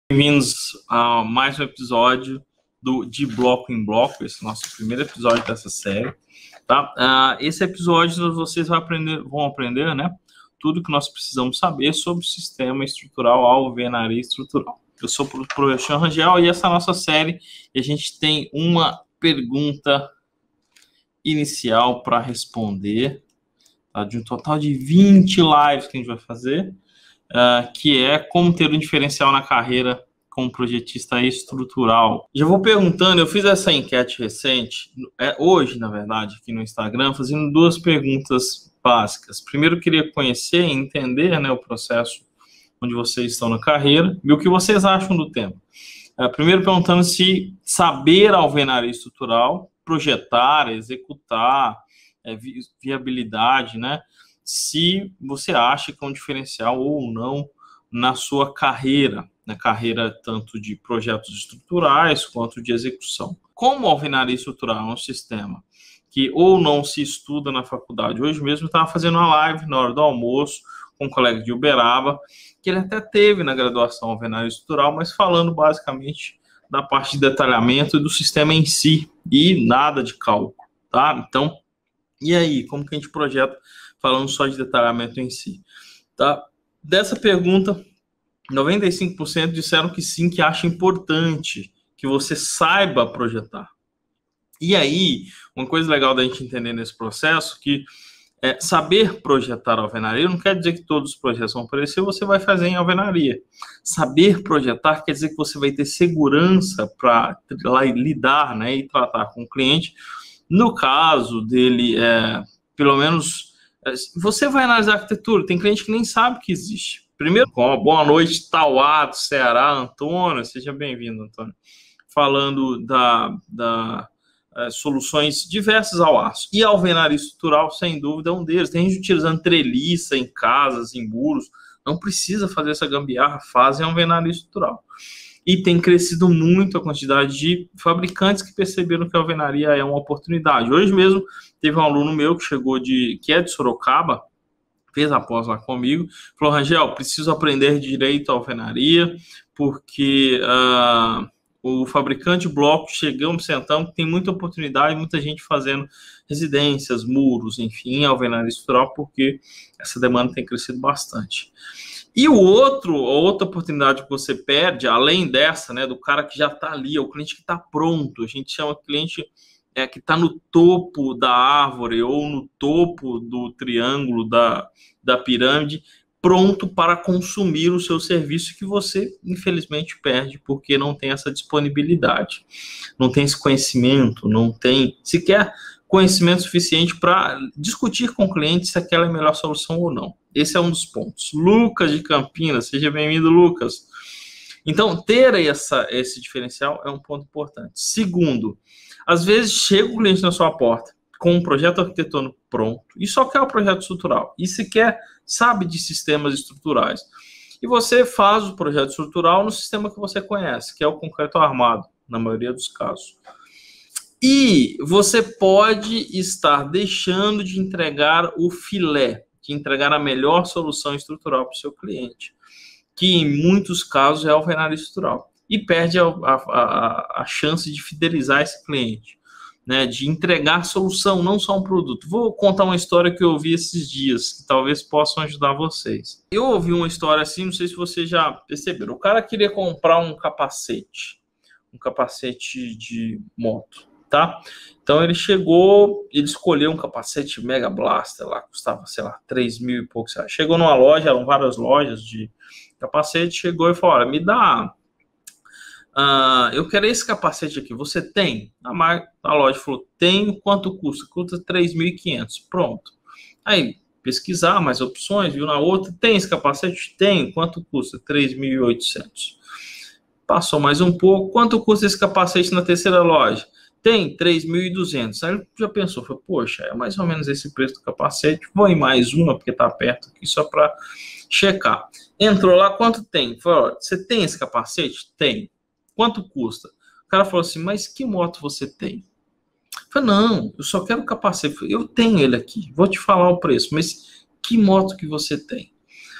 Bem-vindos a mais um episódio de Bloco em Bloco, esse é o nosso primeiro episódio dessa série. Tá? Esse episódio vocês vão aprender, né, tudo que nós precisamos saber sobre o sistema estrutural, alvenaria estrutural. Eu sou o professor Rangel e essa é a nossa série, e a gente tem uma pergunta inicial para responder, tá? De um total de 20 lives que a gente vai fazer. Que é como ter um diferencial na carreira como projetista estrutural. Já vou perguntando, eu fiz essa enquete recente, hoje, na verdade, aqui no Instagram, fazendo duas perguntas básicas. Primeiro, eu queria conhecer e entender, né, o processo onde vocês estão na carreira e o que vocês acham do tema. Primeiro, perguntando se saber alvenaria estrutural, projetar, executar, viabilidade, né, se você acha que é um diferencial ou não na sua carreira, na carreira tanto de projetos estruturais quanto de execução. Como a alvenaria estrutural é um sistema que ou não se estuda na faculdade, hoje mesmo eu estava fazendo uma live na hora do almoço com um colega de Uberaba, que ele até teve na graduação alvenaria estrutural, mas falando basicamente da parte de detalhamento e do sistema em si, e nada de cálculo, tá? Então, e aí, como que a gente projeta falando só de detalhamento em si, tá? Dessa pergunta, 95% disseram que sim, que acha importante que você saiba projetar. E aí, uma coisa legal da gente entender nesse processo, que saber projetar alvenaria não quer dizer que todos os projetos vão aparecer, você vai fazer em alvenaria. Saber projetar quer dizer que você vai ter segurança para lidar, né, e tratar com o cliente. No caso dele, pelo menos, você vai analisar a arquitetura, tem cliente que nem sabe que existe. Primeiro, boa noite, Tauá, do Ceará, Antônio, seja bem-vindo, Antônio. Falando da soluções diversas ao aço. E a alvenaria estrutural, sem dúvida, é um deles. Tem gente utilizando treliça em casas, em muros, não precisa fazer essa gambiarra, fazem alvenaria estrutural. E tem crescido muito a quantidade de fabricantes que perceberam que a alvenaria é uma oportunidade. Hoje mesmo teve um aluno meu que chegou que é de Sorocaba, fez a pós lá comigo, falou: Rangel, preciso aprender direito à alvenaria, porque o fabricante de blocos, chegamos, sentamos, tem muita oportunidade, muita gente fazendo residências, muros, enfim, alvenaria estrutural, porque essa demanda tem crescido bastante. E a outra oportunidade que você perde, além dessa, né, do cara que já está ali, é o cliente que está pronto. A gente chama cliente que está no topo da árvore ou no topo do triângulo da pirâmide, pronto para consumir o seu serviço, que você, infelizmente, perde porque não tem essa disponibilidade, não tem esse conhecimento, não tem sequer conhecimento suficiente para discutir com o cliente se aquela é a melhor solução ou não. Esse é um dos pontos. Lucas de Campinas, seja bem-vindo, Lucas. Então, ter esse diferencial é um ponto importante. Segundo, às vezes chega o cliente na sua porta com um projeto arquitetônico pronto e só quer o projeto estrutural e sequer sabe de sistemas estruturais. E você faz o projeto estrutural no sistema que você conhece, que é o concreto armado, na maioria dos casos. E você pode estar deixando de entregar o filé, de entregar a melhor solução estrutural para o seu cliente, que em muitos casos é a alvenaria estrutural, e perde a chance de fidelizar esse cliente, né, de entregar solução, não só um produto. Vou contar uma história que eu ouvi esses dias, que talvez possam ajudar vocês. Eu ouvi uma história assim, não sei se vocês já perceberam. O cara queria comprar um capacete de moto, tá? Então ele escolheu um capacete Mega Blaster lá, custava, sei lá, 3 mil e poucos reais. Chegou numa loja, eram várias lojas de capacete, chegou e falou: olha, me dá, eu quero esse capacete aqui, você tem? A loja falou: tenho. Quanto custa? Custa 3.500. Pronto. Aí, pesquisar mais opções, viu na outra: tem esse capacete? Tem. Quanto custa? 3.800. Passou mais um pouco: quanto custa esse capacete na terceira loja? Tem 3.200. Aí ele já pensou, falou: poxa, é mais ou menos esse preço do capacete, vou em mais uma, porque tá perto aqui, só para checar. Entrou lá: quanto tem? Falou: você tem esse capacete? Tem. Quanto custa? O cara falou assim: mas que moto você tem? Eu falei: não, eu só quero o capacete. Eu tenho ele aqui, vou te falar o preço, mas que moto que você tem?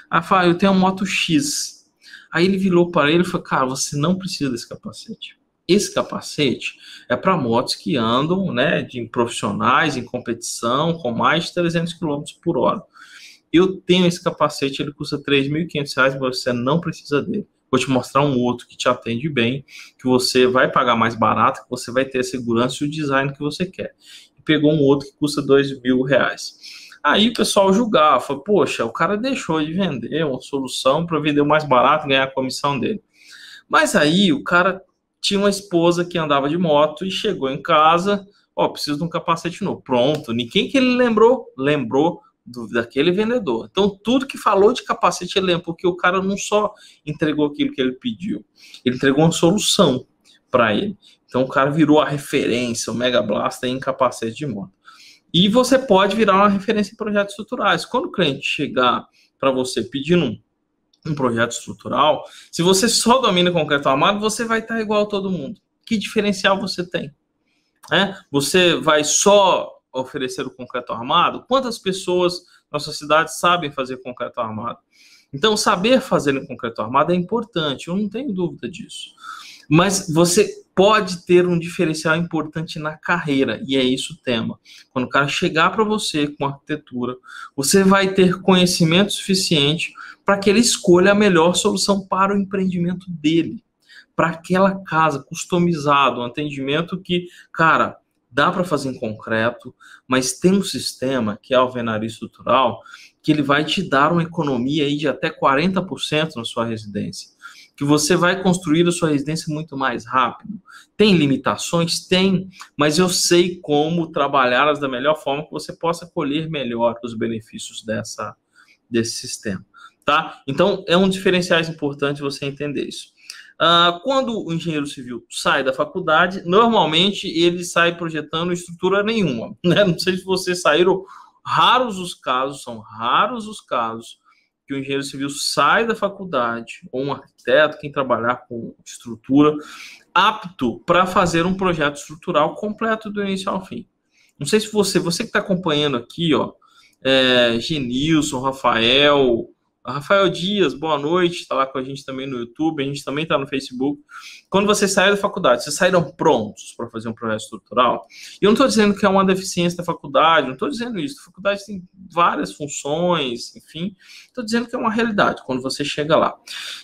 Aí eu falei: eu tenho uma moto X. Aí ele virou para ele e falou, cara, você não precisa desse capacete. Esse capacete é para motos que andam, né, de profissionais em competição com mais de 300 km por hora. Eu tenho esse capacete, ele custa R$3.500, mas você não precisa dele. Vou te mostrar um outro que te atende bem, que você vai pagar mais barato, que você vai ter a segurança e o design que você quer. E pegou um outro que custa R$2.000. Aí o pessoal julgava, falou, poxa, o cara deixou de vender uma solução para vender o mais barato e ganhar a comissão dele. Mas aí o cara tinha uma esposa que andava de moto e chegou em casa, ó, preciso de um capacete novo. Pronto, ninguém que ele lembrou daquele vendedor. Então, tudo que falou de capacete ele lembra, porque o cara não só entregou aquilo que ele pediu, ele entregou uma solução para ele. Então, o cara virou a referência, o Mega Blaster em capacete de moto. E você pode virar uma referência em projetos estruturais. Quando o cliente chegar para você pedindo um projeto estrutural, se você só domina concreto armado, você vai estar igual a todo mundo. Que diferencial você tem? Você vai só oferecer o concreto armado? Quantas pessoas na sua cidade sabem fazer concreto armado? Então, saber fazer em concreto armado é importante, eu não tenho dúvida disso. Mas você pode ter um diferencial importante na carreira, e é isso o tema. Quando o cara chegar para você com arquitetura, você vai ter conhecimento suficiente para que ele escolha a melhor solução para o empreendimento dele, para aquela casa, customizado, um atendimento que, cara, dá para fazer em concreto, mas tem um sistema, que é a alvenaria estrutural, que ele vai te dar uma economia aí de até 40% na sua residência, que você vai construir a sua residência muito mais rápido. Tem limitações? Tem, mas eu sei como trabalhá-las da melhor forma que você possa colher melhor os benefícios desse sistema, tá? Então, é um diferencial importante você entender isso. Quando o engenheiro civil sai da faculdade, normalmente ele sai projetando estrutura nenhuma, né? Não sei se vocês saíram, são raros os casos que o engenheiro civil sai da faculdade, ou um arquiteto, quem trabalhar com estrutura, apto para fazer um projeto estrutural completo do início ao fim. Não sei se você que está acompanhando aqui, ó, Genilson, Rafael Dias, boa noite, está lá com a gente também no YouTube, a gente também está no Facebook. Quando vocês saíram da faculdade, vocês saíram prontos para fazer um projeto estrutural? E eu não estou dizendo que é uma deficiência da faculdade, não estou dizendo isso. A faculdade tem várias funções, enfim. Estou dizendo que é uma realidade quando você chega lá.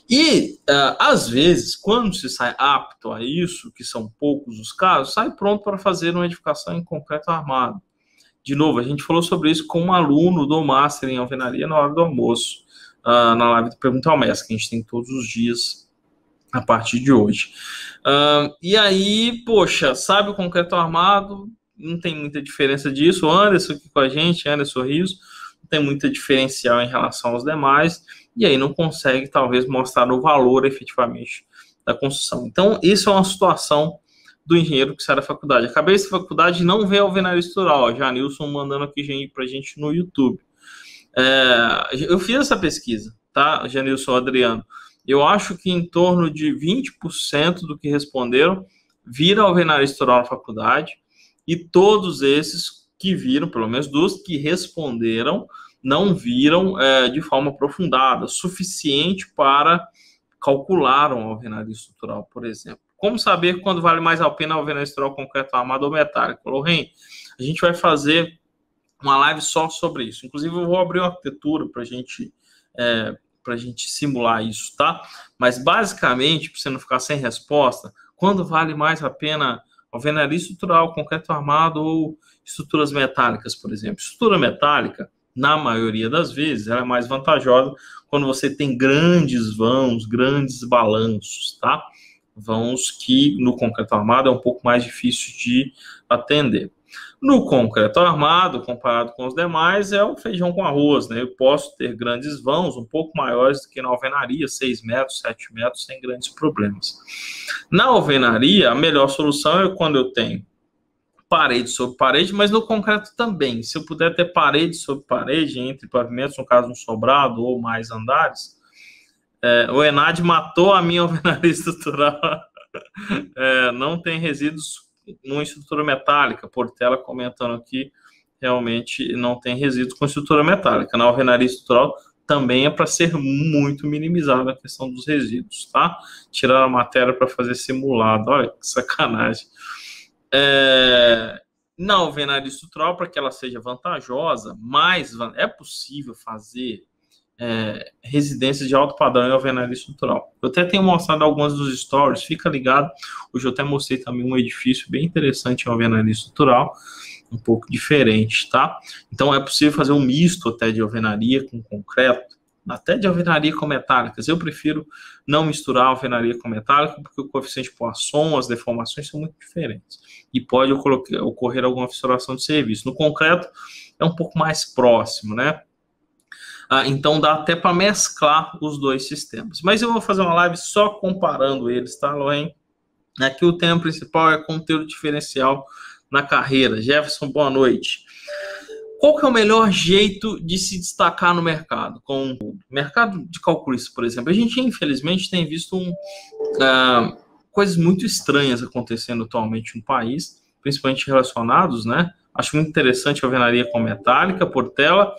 E, às vezes, quando se sai apto a isso, que são poucos os casos, sai pronto para fazer uma edificação em concreto armado. De novo, a gente falou sobre isso com um aluno do Master em Alvenaria na hora do almoço. Na live do Pergunta ao Mestre, que a gente tem todos os dias a partir de hoje. E aí, poxa, sabe o concreto armado? Não tem muita diferença disso. O Anderson aqui com a gente, Anderson Rios, não tem muita diferencial em relação aos demais, e aí não consegue, talvez, mostrar o valor, efetivamente, da construção. Então, isso é uma situação do engenheiro que sai da faculdade. Acabei essa faculdade e não vê alvenaria estrutural. Já Nilson mandando aqui pra gente no YouTube. Eu fiz essa pesquisa, tá, Janilson, Adriano? Eu acho que em torno de 20% do que responderam viram alvenaria estrutural na faculdade, e todos esses que viram, pelo menos dos que responderam, não viram de forma aprofundada, suficiente para calcular uma alvenaria estrutural, por exemplo. Como saber quando vale mais a pena a alvenaria estrutural concreto armado ou metálico? Loren, a gente vai fazer uma live só sobre isso. Inclusive, eu vou abrir uma arquitetura para a gente simular isso, tá? Mas, basicamente, para você não ficar sem resposta, quando vale mais a pena alvenaria estrutural, concreto armado ou estruturas metálicas, por exemplo? Estrutura metálica, na maioria das vezes, ela é mais vantajosa quando você tem grandes vãos, grandes balanços, tá? Vãos que, no concreto armado, é um pouco mais difícil de atender. No concreto armado, comparado com os demais, é o feijão com arroz, né? Eu posso ter grandes vãos, um pouco maiores do que na alvenaria, 6 metros, 7 metros, sem grandes problemas. Na alvenaria, a melhor solução é quando eu tenho parede sobre parede, mas no concreto também. Se eu puder ter parede sobre parede, entre pavimentos, no caso um sobrado ou mais andares, o Enad matou a minha alvenaria estrutural. Não tem resíduos numa estrutura metálica. Portela comentando aqui, realmente não tem resíduos com estrutura metálica. Na alvenaria estrutural também é para ser muito minimizada a questão dos resíduos, tá? Tirar a matéria para fazer simulado, olha que sacanagem. Na alvenaria estrutural, para que ela seja vantajosa, é possível fazer residências de alto padrão em alvenaria estrutural. Eu até tenho mostrado algumas dos stories, fica ligado. Hoje eu até mostrei também um edifício bem interessante em alvenaria estrutural, um pouco diferente, tá? Então é possível fazer um misto até de alvenaria com concreto, até de alvenaria com metálicas. Eu prefiro não misturar alvenaria com metálica, porque o coeficiente de Poisson, as deformações são muito diferentes. E pode ocorrer alguma fissuração de serviço. No concreto é um pouco mais próximo, né? Então dá até para mesclar os dois sistemas. Mas eu vou fazer uma live só comparando eles, tá, Lorraine? Aqui o tema principal é conteúdo diferencial na carreira. Jefferson, boa noite. Qual que é o melhor jeito de se destacar no mercado? Com o mercado de calculista, por exemplo, a gente infelizmente tem visto coisas muito estranhas acontecendo atualmente no país, principalmente relacionados, né? Acho muito interessante a alvenaria com metálica, portela,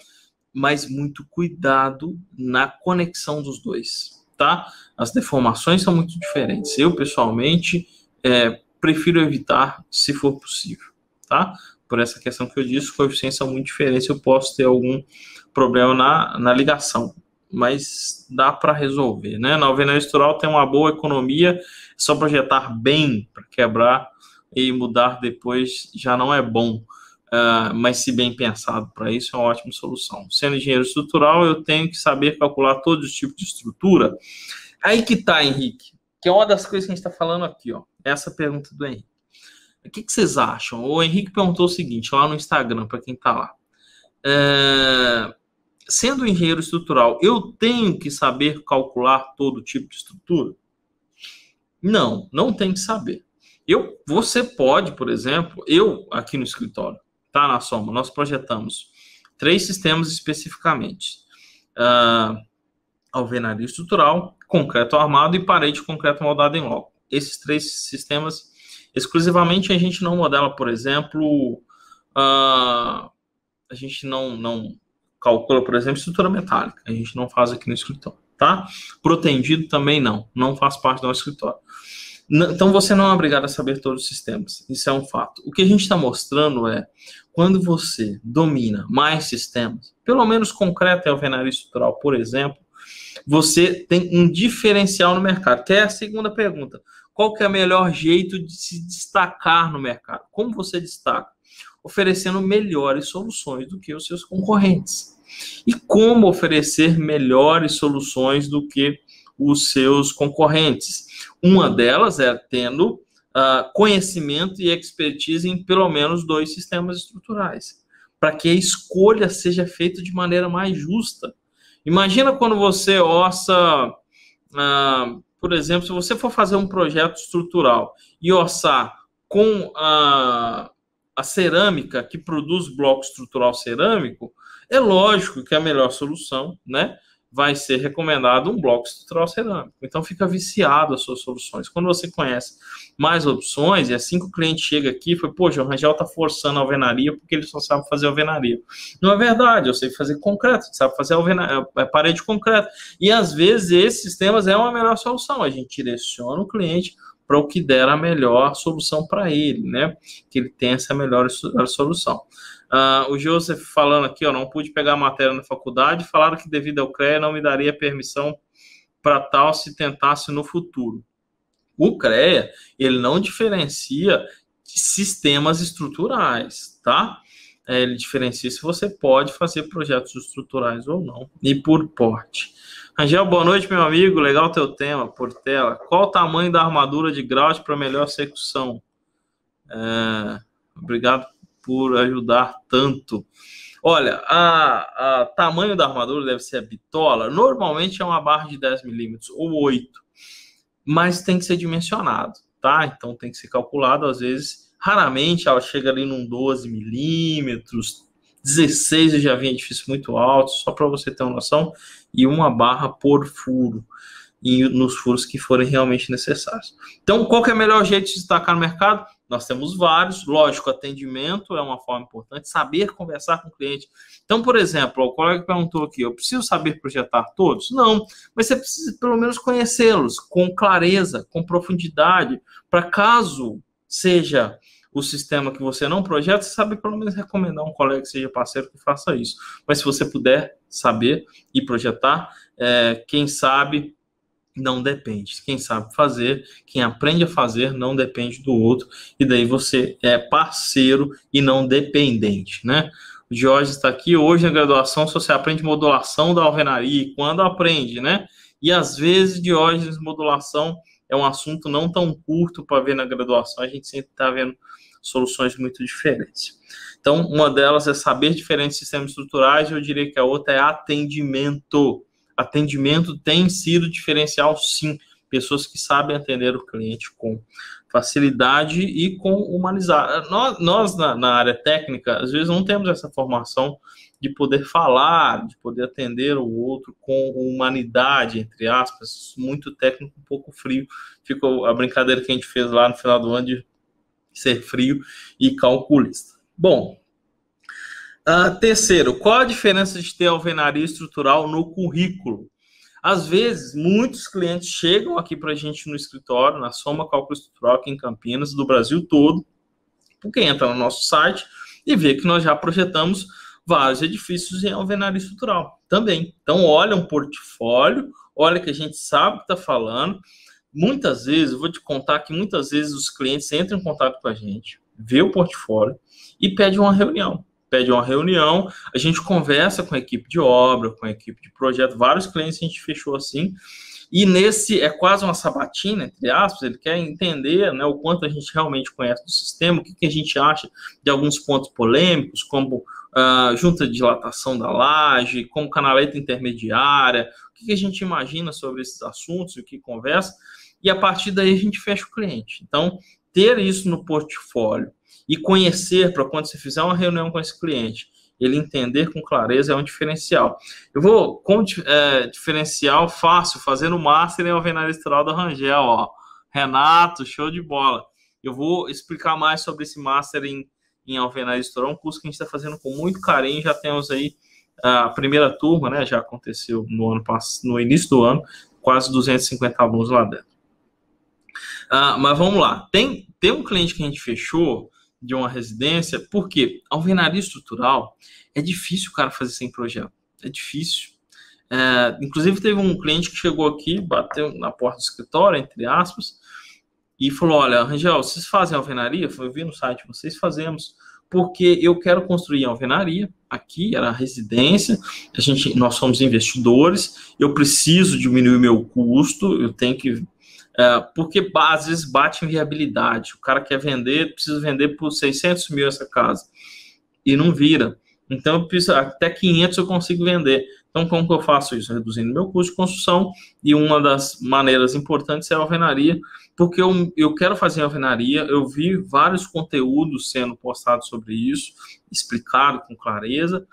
mas muito cuidado na conexão dos dois, tá? As deformações são muito diferentes. Eu, pessoalmente, prefiro evitar se for possível, tá? Por essa questão que eu disse, os coeficientes são muito diferentes, eu posso ter algum problema na ligação, mas dá para resolver, né? Na alvenaria estrutural tem uma boa economia, é só projetar bem para quebrar e mudar depois já não é bom, mas se bem pensado para isso é uma ótima solução. Sendo engenheiro estrutural, eu tenho que saber calcular todos os tipos de estrutura. Aí que tá, Henrique, que é uma das coisas que a gente está falando aqui, ó, essa pergunta do Henrique. O que vocês acham? O Henrique perguntou o seguinte, lá no Instagram, para quem está lá. Sendo engenheiro estrutural, eu tenho que saber calcular todo tipo de estrutura? Não, não tem que saber. Você pode, por exemplo, aqui no escritório, tá, na Soma, nós projetamos 3 sistemas especificamente. Alvenaria estrutural, concreto armado e parede de concreto moldado em loco. Esses 3 sistemas exclusivamente a gente não modela, por exemplo, a gente não calcula, por exemplo, estrutura metálica. A gente não faz aqui no escritório, tá? Protendido também não faz parte do nosso escritório. Então você não é obrigado a saber todos os sistemas, isso é um fato. O que a gente está mostrando é, quando você domina mais sistemas, pelo menos concreto e alvenaria estrutural, por exemplo, você tem um diferencial no mercado, que é a segunda pergunta. Qual que é o melhor jeito de se destacar no mercado? Como você destaca? Oferecendo melhores soluções do que os seus concorrentes. E como oferecer melhores soluções do que os seus concorrentes? Uma delas é tendo conhecimento e expertise em pelo menos 2 sistemas estruturais, para que a escolha seja feita de maneira mais justa. Imagina quando você orça, por exemplo, se você for fazer um projeto estrutural e orçar com a cerâmica que produz bloco estrutural cerâmico, é lógico que a melhor solução, né, vai ser recomendado um bloco estrutural cerâmico. Então fica viciado as suas soluções. Quando você conhece mais opções, e assim que o cliente chega aqui e fala, poxa, o Rangel está forçando a alvenaria porque ele só sabe fazer alvenaria. Não é verdade, eu sei fazer concreto, sabe fazer parede de concreto. E às vezes esses sistemas é uma melhor solução. A gente direciona o cliente para o que der a melhor solução para ele, né? Que ele tenha essa melhor solução. O Joseph falando aqui, ó, não pude pegar a matéria na faculdade, falaram que devido ao CREA não me daria permissão para tal se tentasse no futuro. O CREA, ele não diferencia sistemas estruturais, tá? Ele diferencia se você pode fazer projetos estruturais ou não, e por porte. Angel, boa noite, meu amigo, legal teu tema, Portela. Qual o tamanho da armadura de grout para melhor execução? Obrigado por ajudar tanto. Olha, o tamanho da armadura deve ser a bitola. Normalmente é uma barra de 10 milímetros ou 8, mas tem que ser dimensionado, tá? Então tem que ser calculado, às vezes, raramente ela chega ali num 12 milímetros, 16 eu já vi edifício muito alto, só para você ter uma noção, e uma barra por furo. e nos furos que forem realmente necessários. Então, qual que é o melhor jeito de se destacar no mercado? Nós temos vários, lógico, atendimento é uma forma importante, saber conversar com o cliente. Então, por exemplo, o colega perguntou aqui, eu preciso saber projetar todos? Não, mas você precisa pelo menos conhecê-los com clareza, com profundidade, para caso seja o sistema que você não projeta, você sabe pelo menos recomendar um colega que seja parceiro que faça isso. Mas se você puder saber e projetar, quem sabe não depende. Quem sabe fazer, quem aprende a fazer, não depende do outro. E daí você é parceiro e não dependente, né? O Jorge está aqui. Hoje na graduação, se você aprende modulação da alvenaria, e quando aprende, né? E às vezes, Diógenes, modulação é um assunto não tão curto para ver na graduação. A gente sempre está vendo soluções muito diferentes. Então, uma delas é saber diferentes sistemas estruturais, eu diria que a outra é atendimento. Atendimento tem sido diferencial, sim. Pessoas que sabem atender o cliente com facilidade e com humanizar. Nós na área técnica, às vezes não temos essa formação de poder falar, de poder atender o outro com humanidade, entre aspas, muito técnico, um pouco frio. Ficou a brincadeira que a gente fez lá no final do ano de ser frio e calculista. Bom, terceiro, qual a diferença de ter alvenaria estrutural no currículo? Às vezes, muitos clientes chegam aqui para a gente no escritório, na Soma Cálculo Estrutural aqui em Campinas, do Brasil todo, porque entra no nosso site e vê que nós já projetamos vários edifícios em alvenaria estrutural também. Então, olha um portfólio, olha que a gente sabe o que está falando. Muitas vezes, eu vou te contar que muitas vezes os clientes entram em contato com a gente, vê o portfólio e pedem uma reunião. A gente conversa com a equipe de obra, com a equipe de projeto, vários clientes a gente fechou assim, e nesse é quase uma sabatina, entre aspas, ele quer entender, né, o quanto a gente realmente conhece do sistema, o que a gente acha de alguns pontos polêmicos, como junta de dilatação da laje, como canaleta intermediária, o que a gente imagina sobre esses assuntos, o que conversa, e a partir daí a gente fecha o cliente. Então, ter isso no portfólio e conhecer para quando você fizer uma reunião com esse cliente, ele entender com clareza é um diferencial. Eu vou com diferencial fácil, fazendo Master em Alvenaria Estrutural da Rangel, ó. Renato, show de bola. Eu vou explicar mais sobre esse Master em Alvenaria Estrutural, um curso que a gente está fazendo com muito carinho, já temos aí a primeira turma, né, já aconteceu no início do ano, quase 250 alunos lá dentro. Mas vamos lá, tem um cliente que a gente fechou de uma residência, porque alvenaria estrutural é difícil o cara fazer sem projeto, é difícil. Inclusive teve um cliente que chegou aqui, bateu na porta do escritório, entre aspas, e falou, olha, Rangel, vocês fazem alvenaria? Eu vi no site de vocês, fazemos, porque eu quero construir alvenaria, aqui era a residência, nós somos investidores, eu preciso diminuir meu custo, eu tenho que porque às vezes bate em viabilidade. O cara quer vender, precisa vender por 600 mil essa casa. E não vira. Então, eu preciso, até 500 eu consigo vender. Então, como que eu faço isso? Reduzindo meu custo de construção. E uma das maneiras importantes é a alvenaria. Porque eu quero fazer alvenaria. Eu vi vários conteúdos sendo postados sobre isso, explicado com clareza.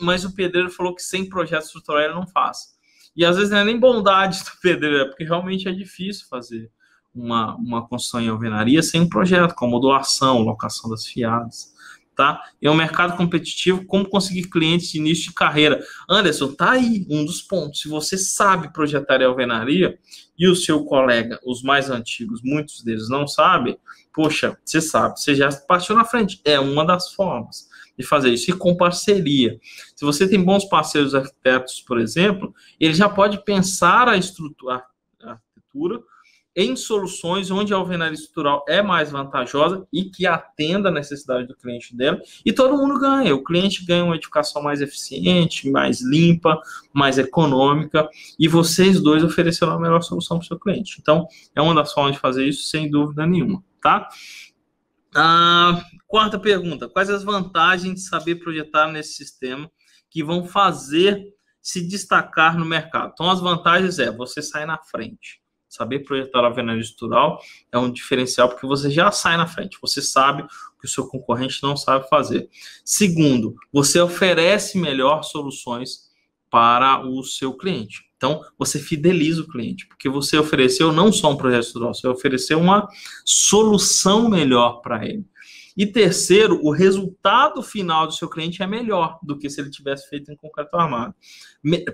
Mas o pedreiro falou que sem projeto estrutural ele não faz. E às vezes não é nem bondade do pedreiro, porque realmente é difícil fazer uma construção em alvenaria sem um projeto, com modulação, locação das fiadas, tá? E é um mercado competitivo, como conseguir clientes de início de carreira. Anderson, tá aí um dos pontos. Se você sabe projetar em alvenaria e o seu colega, os mais antigos, muitos deles não sabem, poxa, você sabe, você já partiu na frente. É uma das formas de fazer isso, e com parceria. Se você tem bons parceiros arquitetos, por exemplo, ele já pode pensar a arquitetura em soluções onde a alvenaria estrutural é mais vantajosa e que atenda a necessidade do cliente dela, e todo mundo ganha. O cliente ganha uma edificação mais eficiente, mais limpa, mais econômica, e vocês dois ofereceram a melhor solução para o seu cliente. Então, é uma das formas de fazer isso, sem dúvida nenhuma, tá? Quarta pergunta, quais as vantagens de saber projetar nesse sistema que vão fazer se destacar no mercado? Então, as vantagens você sai na frente. Saber projetar a alvenaria estrutural é um diferencial, porque você já sai na frente, você sabe o que o seu concorrente não sabe fazer. Segundo, você oferece melhor soluções para o seu cliente. Então, você fideliza o cliente, porque você ofereceu não só um projeto estrutural, você ofereceu uma solução melhor para ele. E terceiro, o resultado final do seu cliente é melhor do que se ele tivesse feito em concreto armado.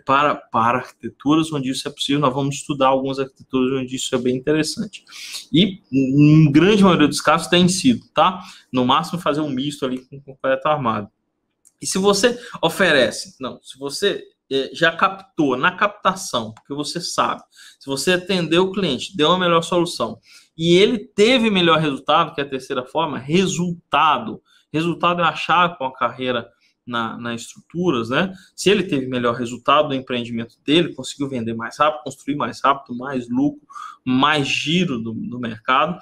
Para arquiteturas onde isso é possível, nós vamos estudar algumas arquiteturas onde isso é bem interessante. E, em grande maioria dos casos, tem sido, tá? No máximo, fazer um misto ali com concreto armado. E se você oferece, se você já captou na captação, porque você sabe, se você atendeu o cliente, deu a melhor solução, e ele teve melhor resultado, que é a terceira forma, resultado. Resultado é a chave para uma carreira na estruturas, né? Se ele teve melhor resultado do empreendimento dele, conseguiu vender mais rápido, construir mais rápido, mais lucro, mais giro do mercado,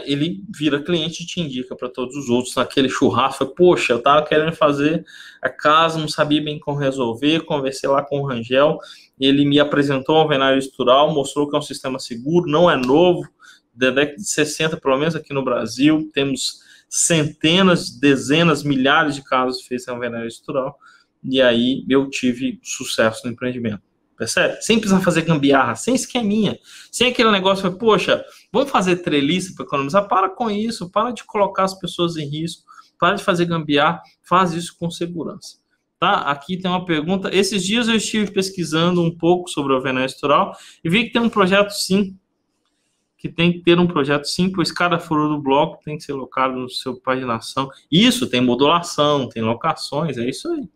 ele vira cliente e te indica para todos os outros. Naquele churrasco, poxa, eu estava querendo fazer a casa, não sabia bem como resolver, conversei lá com o Rangel, ele me apresentou o alvenaria estrutural, mostrou que é um sistema seguro, não é novo, da década de 60, pelo menos aqui no Brasil, temos centenas, dezenas, milhares de casos feitos em alvenaria estrutural, e aí eu tive sucesso no empreendimento. Percebe? Sem precisar fazer gambiarra, sem esqueminha, sem aquele negócio, poxa, vamos fazer treliça para economizar? Para com isso, para de colocar as pessoas em risco, para de fazer gambiarra, faz isso com segurança. Tá? Aqui tem uma pergunta. Esses dias eu estive pesquisando um pouco sobre a alvenaria estrutural e vi que tem um projeto sim, que tem que ter um projeto sim, pois cada furo do bloco tem que ser locado no seu paginação. Isso, tem modulação, tem locações, é isso aí.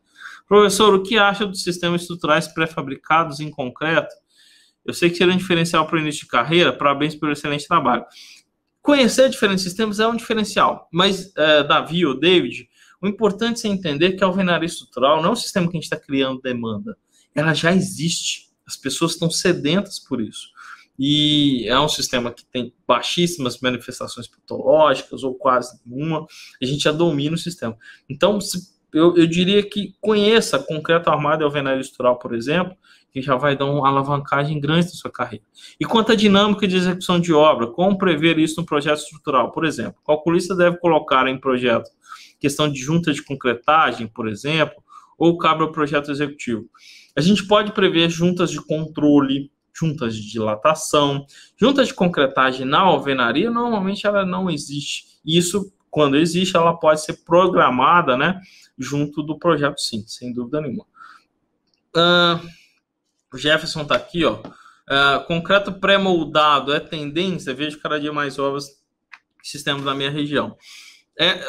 Professor, o que acha dos sistemas estruturais pré-fabricados em concreto? Eu sei que seria um diferencial para o início de carreira, parabéns pelo excelente trabalho. Conhecer diferentes sistemas é um diferencial, mas, Davi ou David, o importante é você entender que a alvenaria estrutural não é um sistema que a gente está criando demanda, ela já existe, as pessoas estão sedentas por isso. E é um sistema que tem baixíssimas manifestações patológicas ou quase nenhuma, a gente já domina o sistema. Então, eu diria que conheça concreto armado e alvenaria estrutural, por exemplo, que já vai dar uma alavancagem grande na sua carreira. E quanto à dinâmica de execução de obra, como prever isso no projeto estrutural? Por exemplo, o calculista deve colocar em projeto questão de junta de concretagem, por exemplo, ou cabe ao projeto executivo. A gente pode prever juntas de controle, juntas de dilatação, juntas de concretagem na alvenaria, normalmente ela não existe. Isso, quando existe, ela pode ser programada, né, junto do projeto, sim, sem dúvida nenhuma. O Jefferson está aqui, ó. Concreto pré-moldado é tendência? Vejo cada dia mais obras sistemas da minha região.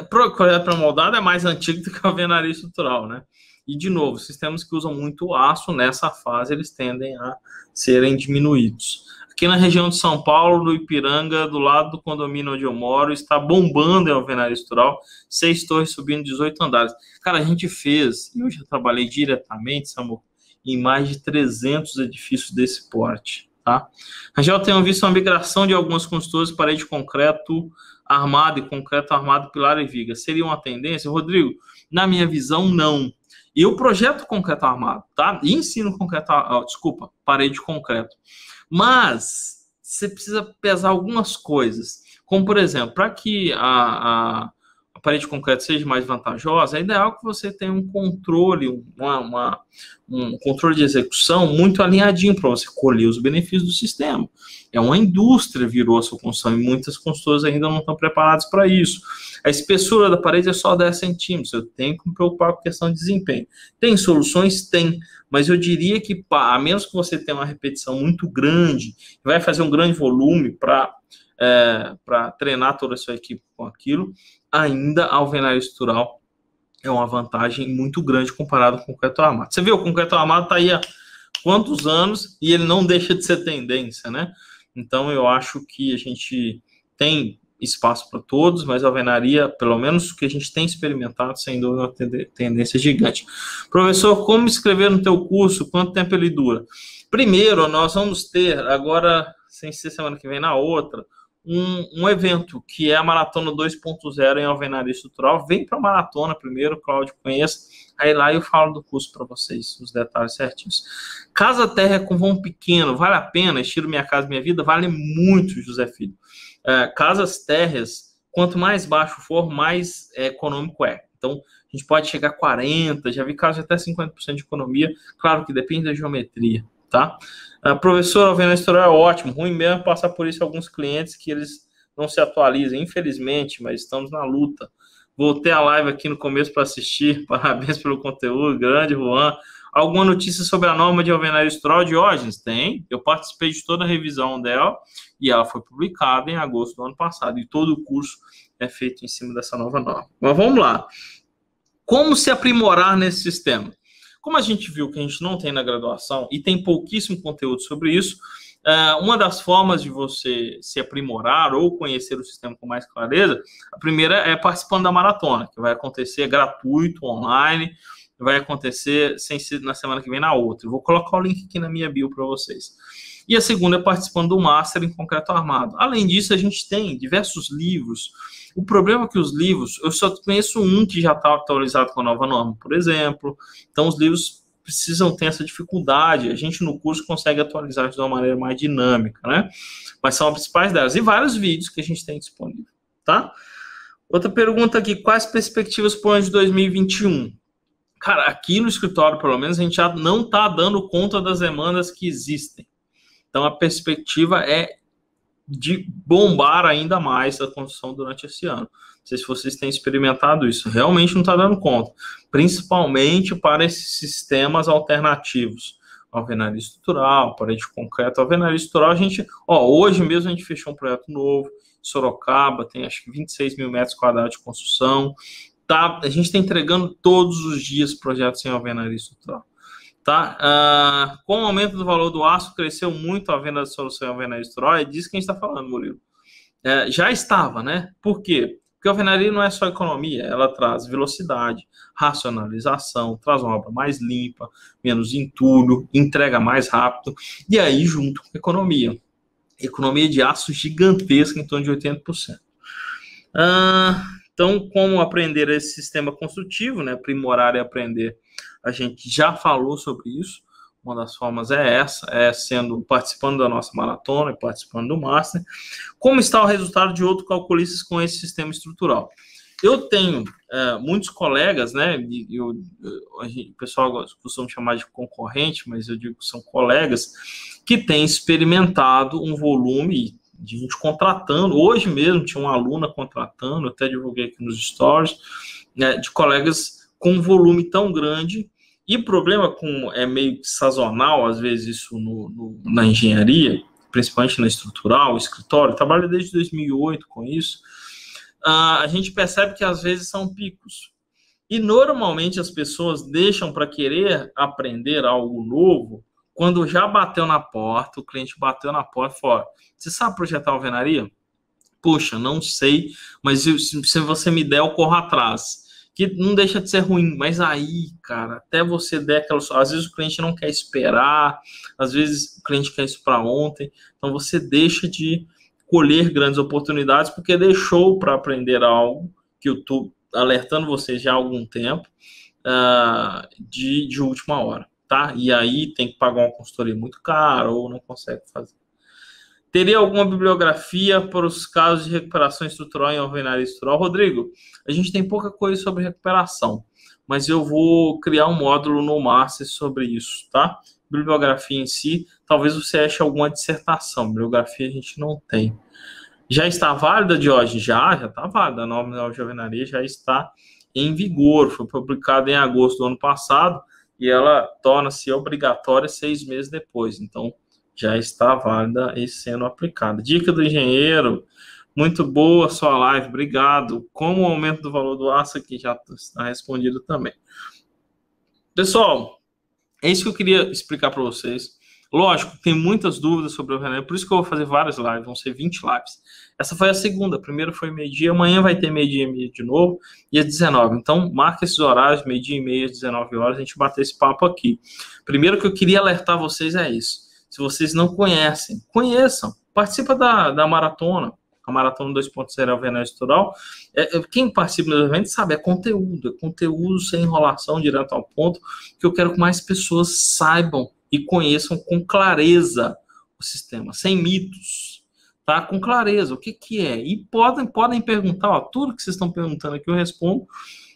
Concreto pré-moldado é mais antigo do que a alvenaria estrutural, né? E, de novo, sistemas que usam muito aço, nessa fase, eles tendem a serem diminuídos. Aqui na região de São Paulo, no Ipiranga, do lado do condomínio onde eu moro, está bombando a alvenaria estrutural, 6 torres subindo 18 andares. Cara, a gente fez, eu já trabalhei diretamente, Samu, em mais de 300 edifícios desse porte, tá? Rangel, tenho visto uma migração de algumas construtoras de parede de concreto armado e concreto armado, pilar e viga. Seria uma tendência? Rodrigo, na minha visão, não. E o projeto concreto armado, tá? E ensino concreto, parede de concreto. Mas você precisa pesar algumas coisas. Como, por exemplo, para que a parede de concreto seja mais vantajosa, é ideal que você tenha um controle, um controle de execução muito alinhadinho para você colher os benefícios do sistema. É uma indústria, virou a sua construção, e muitas construtoras ainda não estão preparadas para isso. A espessura da parede é só 10 centímetros, eu tenho que me preocupar com a questão de desempenho. Tem soluções? Tem, mas eu diria que, a menos que você tenha uma repetição muito grande, vai fazer um grande volume para treinar toda a sua equipe com aquilo, ainda a alvenaria estrutural é uma vantagem muito grande comparado com o concreto armado. Você vê, o concreto armado está aí há quantos anos e ele não deixa de ser tendência, né? Então, eu acho que a gente tem espaço para todos, mas a alvenaria, pelo menos o que a gente tem experimentado, sem dúvida, é uma tendência gigante. Professor, como escrever no teu curso? Quanto tempo ele dura? Primeiro, nós vamos ter, agora, sem ser semana que vem, na outra, um evento, que é a Maratona 2.0 em alvenaria estrutural. Vem para a maratona primeiro, Cláudio conheça, aí lá eu falo do curso para vocês, os detalhes certinhos. Casa terra com vão pequeno, vale a pena? Estilo Minha Casa Minha Vida, vale muito, José Filho. Casas térreas, quanto mais baixo for, mais econômico é. Então, a gente pode chegar a 40%, já vi casos de até 50% de economia, claro que depende da geometria, tá? Professor, Alvenar Estoral é ótimo, ruim mesmo passar por isso alguns clientes que eles não se atualizam, infelizmente, mas estamos na luta. Voltei a live aqui no começo para assistir, parabéns pelo conteúdo, grande Juan. Alguma notícia sobre a norma de alvenaria estrutural, Diógenes? Tem, eu participei de toda a revisão dela e ela foi publicada em agosto do ano passado, e todo o curso é feito em cima dessa nova norma. Mas vamos lá. Como se aprimorar nesse sistema? Como a gente viu que a gente não tem na graduação e tem pouquíssimo conteúdo sobre isso, uma das formas de você se aprimorar ou conhecer o sistema com mais clareza, a primeira é participando da maratona, que vai acontecer gratuito, online, vai acontecer sem ser na semana que vem na outra. Eu vou colocar o link aqui na minha bio para vocês. E a segunda é participando do Master em Concreto Armado. Além disso, a gente tem diversos livros. O problema é que os livros, eu só conheço um que já está atualizado com a nova norma, por exemplo. Então, os livros precisam ter essa dificuldade. A gente, no curso, consegue atualizar de uma maneira mais dinâmica, né? Mas são as principais delas. E vários vídeos que a gente tem disponível, tá? Outra pergunta aqui, quais perspectivas para o ano de 2021? Cara, aqui no escritório, pelo menos, a gente já não está dando conta das demandas que existem. Então, a perspectiva é de bombar ainda mais a construção durante esse ano. Não sei se vocês têm experimentado isso. Realmente não está dando conta. Principalmente para esses sistemas alternativos. Alvenaria estrutural, parede de concreto. Alvenaria estrutural, a gente... hoje mesmo a gente fechou um projeto novo. Sorocaba, tem acho que 26 mil metros quadrados de construção. Tá, a gente está entregando todos os dias projetos em alvenaria estrutural. Tá? Com o aumento do valor do aço, cresceu muito a venda de solução em alvenaria estrutural. É disso que a gente está falando, Murilo. Já estava, né? Por quê? Porque a alvenaria não é só economia, ela traz velocidade, racionalização, traz uma obra mais limpa, menos entulho, entrega mais rápido, e aí junto com economia. Economia de aço gigantesca, em torno de 80%. Então, como aprender esse sistema construtivo, né? Aprimorar e aprender. A gente já falou sobre isso. Uma das formas é essa, participando da nossa maratona e participando do Master. Como está o resultado de outros calculistas com esse sistema estrutural? Eu tenho muitos colegas, né? O pessoal costuma chamar de concorrente, mas eu digo que são colegas que têm experimentado um volume de gente contratando. Hoje mesmo tinha uma aluna contratando, até divulguei aqui nos stories, de colegas com um volume tão grande. E o problema é meio sazonal, às vezes, isso na engenharia, principalmente na estrutural, escritório, trabalho desde 2008 com isso, a gente percebe que às vezes são picos. E normalmente as pessoas deixam para querer aprender algo novo quando já bateu na porta, o cliente bateu na porta e falou: você sabe projetar alvenaria? Puxa, não sei, mas se você me der, eu corro atrás. Que não deixa de ser ruim, mas aí, cara, até você der aquela... Às vezes o cliente não quer esperar, às vezes o cliente quer isso para ontem, então você deixa de colher grandes oportunidades porque deixou para aprender algo que eu estou alertando vocês já há algum tempo, de última hora, tá? E aí tem que pagar uma consultoria muito cara ou não consegue fazer. Teria alguma bibliografia para os casos de recuperação estrutural em alvenaria estrutural? Rodrigo, a gente tem pouca coisa sobre recuperação, mas eu vou criar um módulo no Master sobre isso, tá? Bibliografia em si, talvez você ache alguma dissertação. Bibliografia a gente não tem. Já está válida, Diógenes? Já está válida. A norma de alvenaria já está em vigor. Foi publicada em agosto do ano passado e ela torna-se obrigatória 6 meses depois. Então, já está válida e sendo aplicada. Dica do engenheiro, muito boa sua live, obrigado. Como o aumento do valor do aço aqui já está respondido também. Pessoal, é isso que eu queria explicar para vocês. Lógico, tem muitas dúvidas sobre a alvenaria, por isso que eu vou fazer várias lives, vão ser 20 lives. Essa foi a segunda, a primeira foi meio-dia, amanhã vai ter meio-dia e meia de novo, e às 19. Então, marca esses horários, meio-dia e meia, às 19 horas, a gente bater esse papo aqui. Primeiro que eu queria alertar vocês é isso. Se vocês não conhecem, conheçam. Participa da maratona. A maratona 2.0 alvenaria estrutural. Quem participa do evento sabe, é conteúdo sem enrolação, direto ao ponto, que eu quero que mais pessoas saibam e conheçam com clareza o sistema, sem mitos, tá? Com clareza, o que é. E podem perguntar, tudo que vocês estão perguntando aqui eu respondo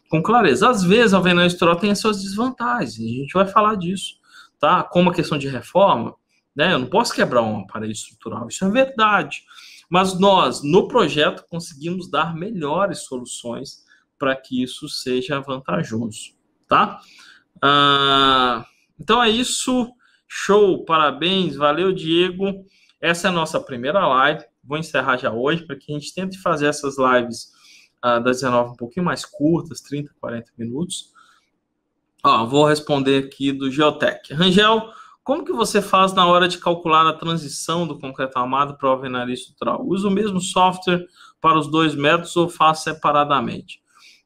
com clareza. Às vezes a alvenaria estrutural tem as suas desvantagens, a gente vai falar disso. tá? Como a questão de reforma, né? Eu não posso quebrar uma parede estrutural, isso é verdade. Mas nós, no projeto, conseguimos dar melhores soluções para que isso seja vantajoso, tá? Então é isso. Show, parabéns, valeu, Diego. Essa é a nossa primeira live. Vou encerrar já hoje, para que a gente tente fazer essas lives das 19 um pouquinho mais curtas, 30, 40 minutos. Vou responder aqui do Geotech. Rangel, como que você faz na hora de calcular a transição do concreto armado para a alvenaria estrutural? Usa o mesmo software para os dois métodos ou faz separadamente?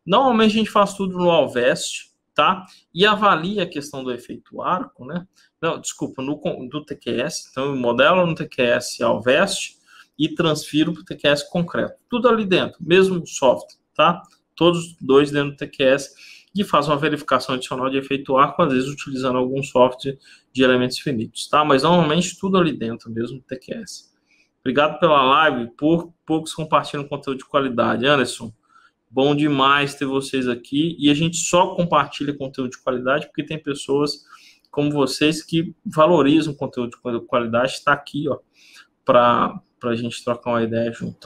Normalmente a gente faz tudo no Alvest, tá? E avalia a questão do efeito arco, né? Não, desculpa, do TQS. Então eu modelo no TQS Alvest e transfiro para o TQS concreto. Tudo ali dentro, mesmo software, tá? Todos dois dentro do TQS. E faz uma verificação adicional de efeito arco, às vezes utilizando algum software de elementos finitos, tá? Mas normalmente tudo ali dentro mesmo do TQS. Obrigado pela live, poucos compartilham conteúdo de qualidade. Anderson, bom demais ter vocês aqui, e a gente só compartilha conteúdo de qualidade porque tem pessoas como vocês que valorizam conteúdo de qualidade, está aqui, ó, para a gente trocar uma ideia junto.